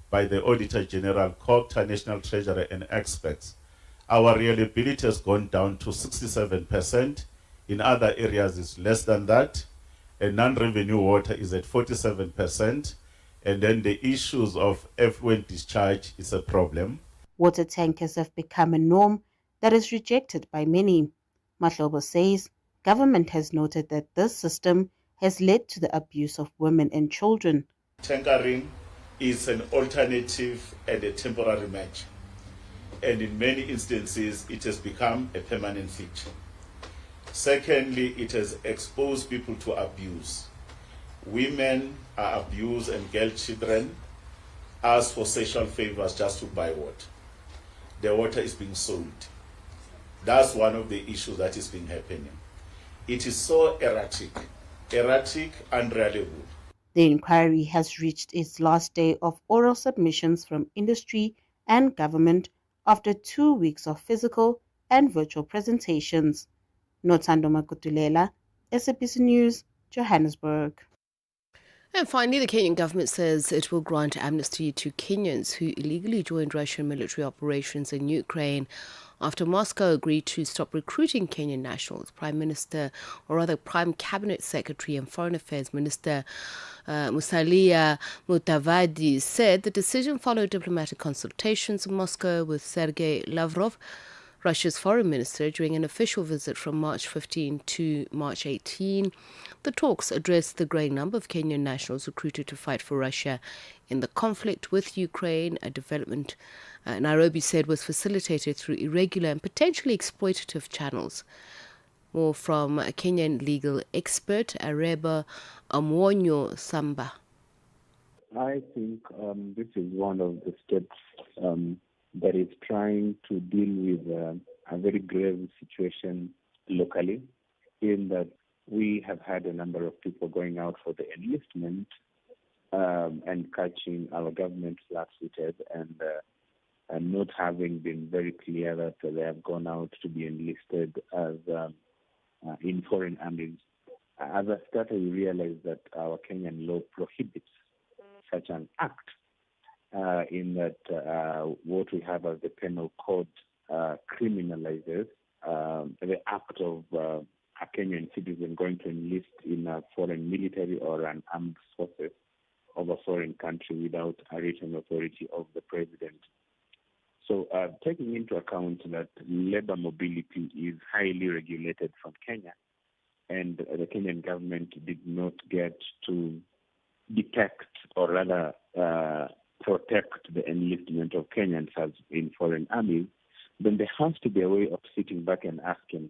by the Auditor General, COGTA, National Treasury and experts. Our reliability has gone down to 67%. In other areas it's less than that. And non-revenue water is at 47%. And then the issues of effluent discharge is a problem. Water tankers have become a norm that is rejected by many. Mahlobo says government has noted that this system has led to the abuse of women and children. Tankering is an alternative and a temporary measure. And in many instances, it has become a permanent feature. Secondly, it has exposed people to abuse. Women are abused and girl children ask for sexual favors just to buy water. The water is being sold. That's one of the issues that is being happening. It is so erratic, unreliable. The inquiry has reached its last day of oral submissions from industry and government after 2 weeks of physical and virtual presentations. Notando Makutulela, SABC News, Johannesburg. And finally, the Kenyan government says it will grant amnesty to Kenyans who illegally joined Russian military operations in Ukraine after Moscow agreed to stop recruiting Kenyan nationals. Prime Cabinet Secretary and Foreign Affairs Minister Musalia Mudavadi said the decision followed diplomatic consultations in Moscow with Sergei Lavrov, Russia's foreign minister, during an official visit from March 15 to March 18. The talks addressed the growing number of Kenyan nationals recruited to fight for Russia in the conflict with Ukraine, a development Nairobi said was facilitated through irregular and potentially exploitative channels. More from a Kenyan legal expert, Areba Amwonyo Samba. I think this is one of the steps that is trying to deal with a very grave situation locally, in that we have had a number of people going out for the enlistment and catching our government flat-footed and not having been very clear that they have gone out to be enlisted as in foreign armies. As I started to realize that our Kenyan law prohibits such an act, in that what we have as the penal code criminalizes the act of a Kenyan citizen going to enlist in a foreign military or an armed forces of a foreign country without a written authority of the president. So taking into account that labor mobility is highly regulated from Kenya, and the Kenyan government did not get to detect or rather protect the enlistment of Kenyans as in foreign armies, then there has to be a way of sitting back and asking,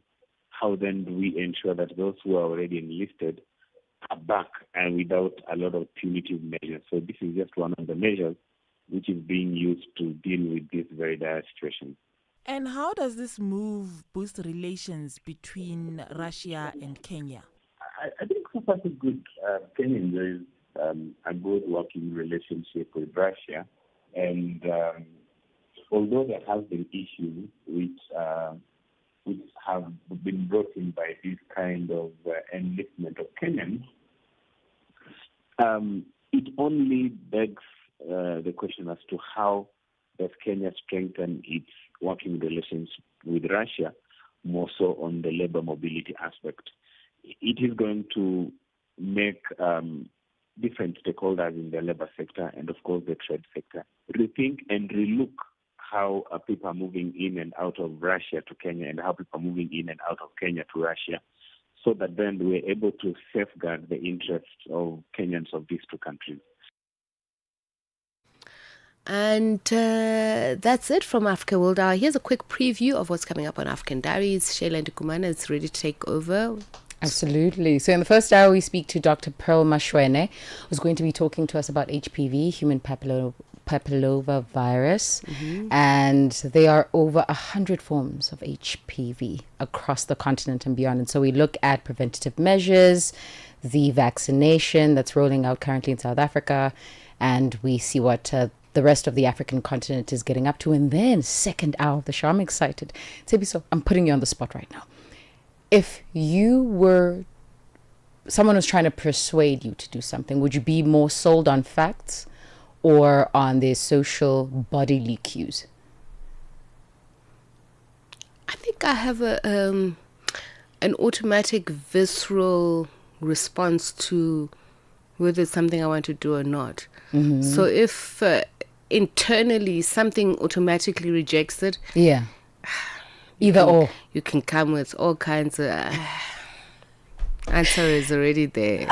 how then do we ensure that those who are already enlisted are back and without a lot of punitive measures? So this is just one of the measures which is being used to deal with this very dire situation. And how does this move boost relations between Russia and Kenya? I think so far so good. Kenya enjoys a good working relationship with Russia, and although there have been issues which which have been brought in by this kind of enlistment of Kenyans, it only begs the question as to how does Kenya strengthen its working relations with Russia, more so on the labor mobility aspect. It is going to make different stakeholders in the labor sector and, of course, the trade sector rethink and relook how people are moving in and out of Russia to Kenya and how people are moving in and out of Kenya to Russia, so that then we're able to safeguard the interests of Kenyans of these two countries. And that's it from Africa World Hour. Here's a quick preview of what's coming up on African Diaries. Shayla Ndikumana is ready to take over. Absolutely. So in the first hour, we speak to Dr. Pearl Mashwene, who's going to be talking to us about HPV, human papilloma virus. And there are over 100 forms of HPV across the continent and beyond. And so we look at preventative measures, the vaccination that's rolling out currently in South Africa, and we see what the rest of the African continent is getting up to. And then second hour of the show, I'm excited. Tsepiso, I'm putting you on the spot right now. If you were, someone was trying to persuade you to do something, would you be more sold on facts or on their social bodily cues? I think I have an automatic visceral response to whether it's something I want to do or not. So if internally something automatically rejects it, either or, you can come with all kinds of answer is already there.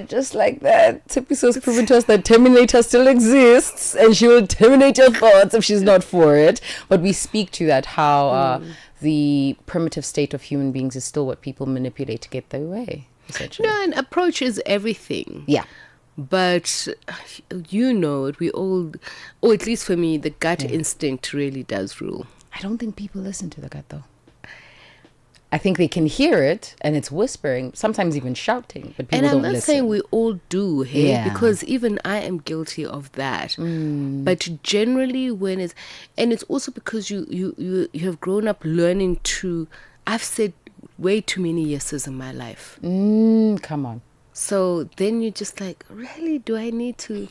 Just like that, Tsepiso's proven to us that Terminator still exists, and she will terminate your thoughts if she's not for it. But we speak to that, how the primitive state of human beings is still what people manipulate to get their way, essentially. No, an approach is everything. Yeah. But you know it, we all, or at least for me, the gut instinct really does rule. I don't think people listen to the gut, though. I think they can hear it, and it's whispering, sometimes even shouting, but people don't listen. And I'm not saying we all do, because even I am guilty of that. But generally, when it's, and it's also because you have grown up learning to, I've said way too many yeses in my life. Come on. So then you're just like, really, do I need to?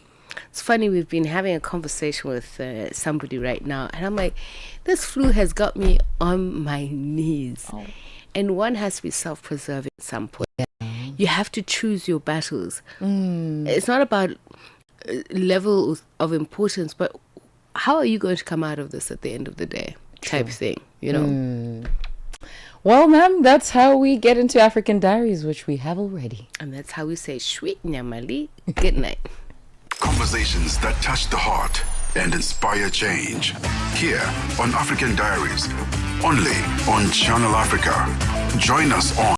It's funny, we've been having a conversation with somebody right now, and I'm like, this flu has got me on my knees. And one has to be self-preserving at some point. You have to choose your battles. It's not about level of importance, but how are you going to come out of this at the end of the day? Type thing, you know? Well, ma'am, that's how we get into African Diaries, which we have already. And that's how we say, Shwit Nyamali, good night. Conversations that touch the heart and inspire change. Here on African Diaries, only on Channel Africa. Join us on